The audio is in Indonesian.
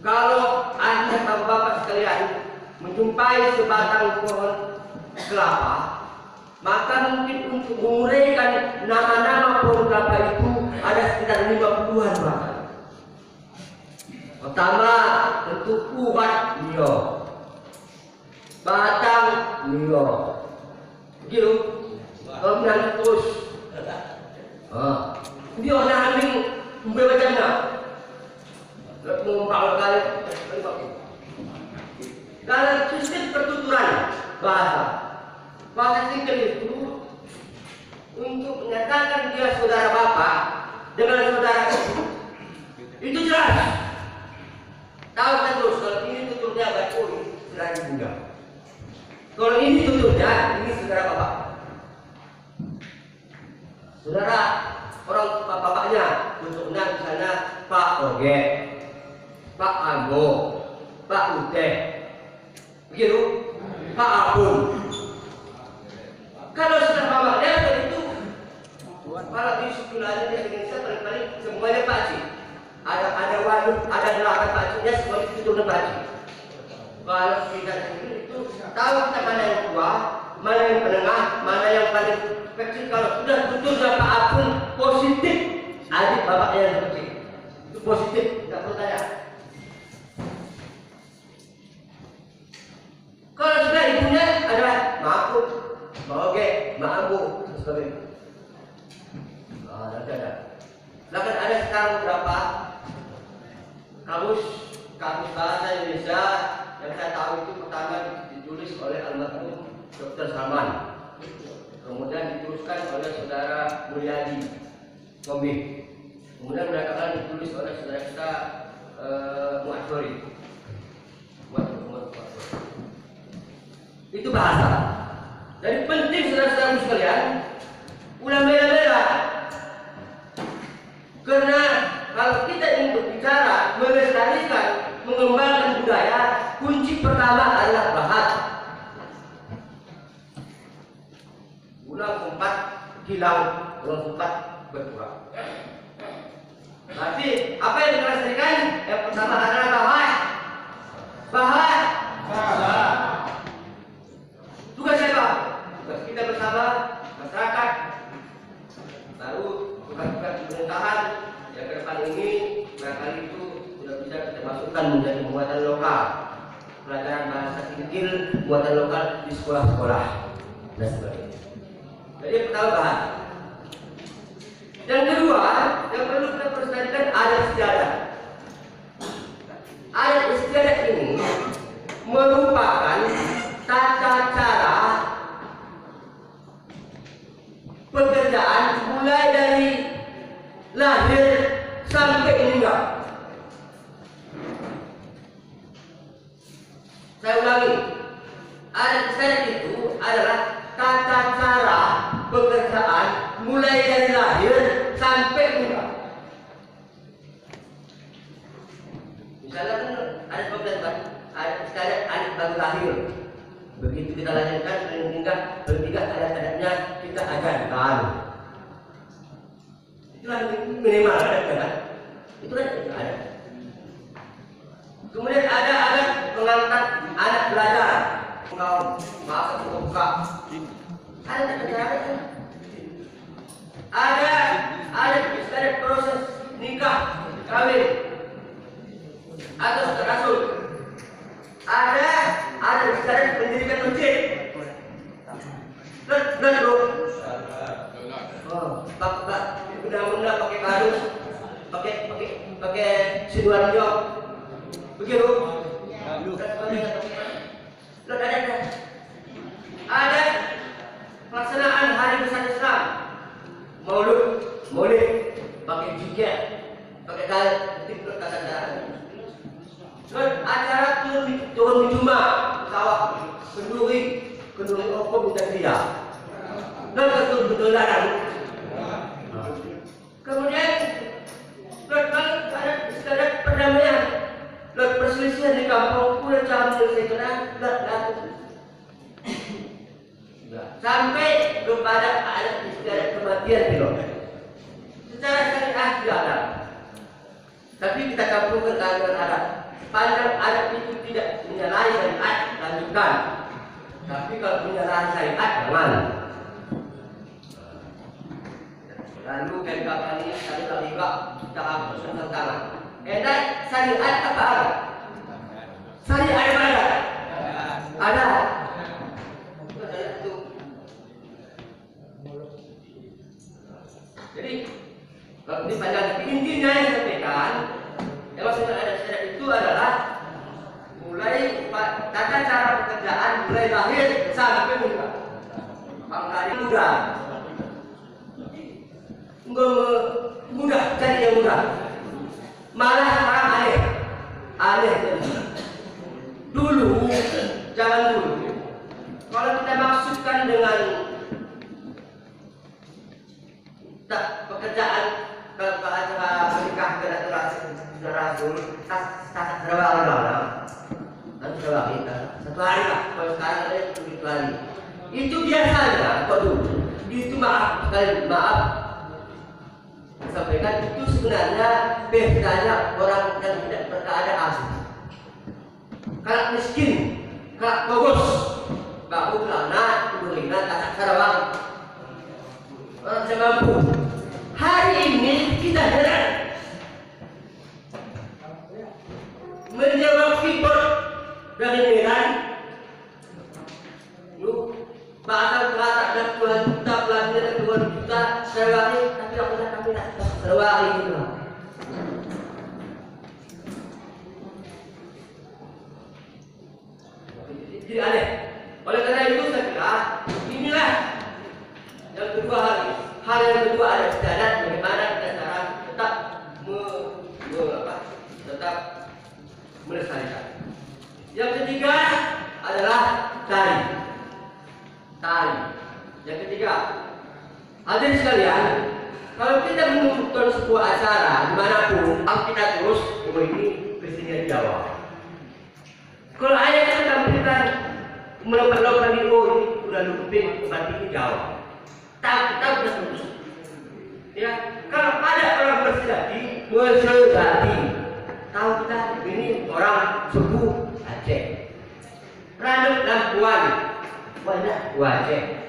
kalau anda bapak-bapak sekalian menjumpai sebatang pohon kelapa, maka mungkin untuk menguraikan nama-nama pohon kelapa itu ada sekitar 50-an bahkan. Pertama tentu ubat nio, batang nio, begitu. Kemudian terus, dia orang ambil membacanya, mengumpal kali. Dalam sistem pertuturan bahasa singkat itu untuk menyatakan dia saudara bapak dengan saudara itu jelas. Tahu kan terus kalau ini tutupnya batu saudara bunda. Kalau ini tutupnya ini saudara bapak. Saudara orang bapak-bapaknya tutupnya misalnya Pak Oge, Pak Ambo, Pak Uteh, begitu, Pak Abun. Kalau sudah bapaknya itu, kalau di sekolah di Indonesia paling-paling semuanya pakcik. Ada waduk, ada 8 pakciknya semua itu tutupnya pakcik. Kalau kita sendiri itu tahu kita mana yang tua, mana yang penengah, mana yang paling kecil. Kalau sudah tutupnya Pak Abun positif, adik bapaknya yang kecil itu positif, tidak perlu tanya. Kalau sudah ibunya adalah Ma'akut, Ma'oge, Ma'ambu, dan sebagainya. Nanti ada. Bahkan ada sekarang beberapa kamus bahasa Indonesia yang saya tahu itu pertama ditulis oleh almarhum Dr. Salman, kemudian diteruskan oleh saudara Mulyadi Kombi, kemudian belakangan ditulis oleh saudara kita Mu'adzori. Itu bahasa. Jadi penting saudara-saudara sekalian, ulang bela-bela. Karena kalau kita ingin berbicara, melestarikan, mengembangkan budaya, kunci pertama adalah bahasa. Ulang sempat hilang, ulang sempat berkurang. Berarti apa yang dilestarikan? Yang pertama adalah bahasa. Bahasa. Tugas siapa? Tugas kita bersama masyarakat. Baru tugas-tugas pemerintahan yang ke depan ini barangkali itu sudah bisa kita masukkan menjadi muatan lokal, pelajaran bahasa kecil muatan lokal di sekolah-sekolah dan sebagainya. Jadi pertama bahasa. Yang kedua yang perlu kita perhatikan adat istiadat. Adat istiadat ini merupakan tata cara pekerjaan mulai dari lahir sampai meninggal. Saya ulangi, adat istiadat itu adalah tata cara pekerjaan mulai dari lahir sampai meninggal. Misalnya kan ada pekerjaan adat istiadat anak baru lahir. Begitu kita lahirkan, bertiga adat-adatnya kita ajarkan. Itulah minimal adatnya kan? Itulah adat. Kemudian ada adat mengangkat anak belajar. Engkau maaf buka. Ada adat. Ada proses nikah, kawin atau rasul. Ada istiadat mendirikan masjid. Dan bro. Benda-benda pakai kardus, pakai sidoarjo. Begitu. Ada pelaksanaan hari besar Islam. Maulid, pakai jiket, pakai kain, tipe kata-kata. Terus acara turun di Jumat, sawah, kenduri opo minta dia. Dan betul-betulan. Kemudian ada istiadat perdamaian, perselisihan di kampung, udah jangan menyelesaikan, sampai kepada adat istiadat kematian di luar. Secara syariah tidak ada. Tapi kita campurkan dengan adat. Sepanjang adat itu tidak menyalahi syariat, lanjutkan. Tapi kalau menyalahi syariat, jangan. Lalu kawan ini saya tak juga kita hapuskan tantangan. Enak syariat apa ada? Syariat ada mana? Ada. Jadi kalau dipanjang intinya yang disampaikan, yang maksudnya ada syariat itu adalah mulai tata cara pekerjaan mulai lahir sampai meninggal. Pangkali mudah. Mudah cari yang mudah. Malah aneh. Dulu, jangan dulu. Kalau kita maksudkan dengan pekerjaan ke acara menikah ke rasul, satu hari lah. Kalau sekarang ada 7 hari. Itu biasanya kok dulu. Itu maaf sampaikan itu sebenarnya bedanya orang yang tidak berkeadaan. Kalau miskin, kalau bagus, bau celana, kulinan, kasak sarawak. Orang saya mampu. Hari ini kita heran menjawab keyboard dari Medan. Lu bahasa dan 2 juta pelanggan dan 2 juta sarawak, tapi aku tidak sarawak gitu. Jadi aneh. Oleh karena itu saya kira inilah yang kedua hal yang kedua ada istiadat bagaimana kita cara tetap tetap melestarikan. Yang ketiga adalah tari. Yang ketiga, hadirin sekalian, kalau kita menunjukkan sebuah acara dimanapun, kita terus ini kesenian Jawa. Kalau ayah kita tampilkan melompat-lompat di ini udah lupin berarti ini Jawa. Kita udah terus. Ya, kalau ada orang bersedati, tahu kita ini orang suku Aceh. Ranum Lampuan, banyak Aceh.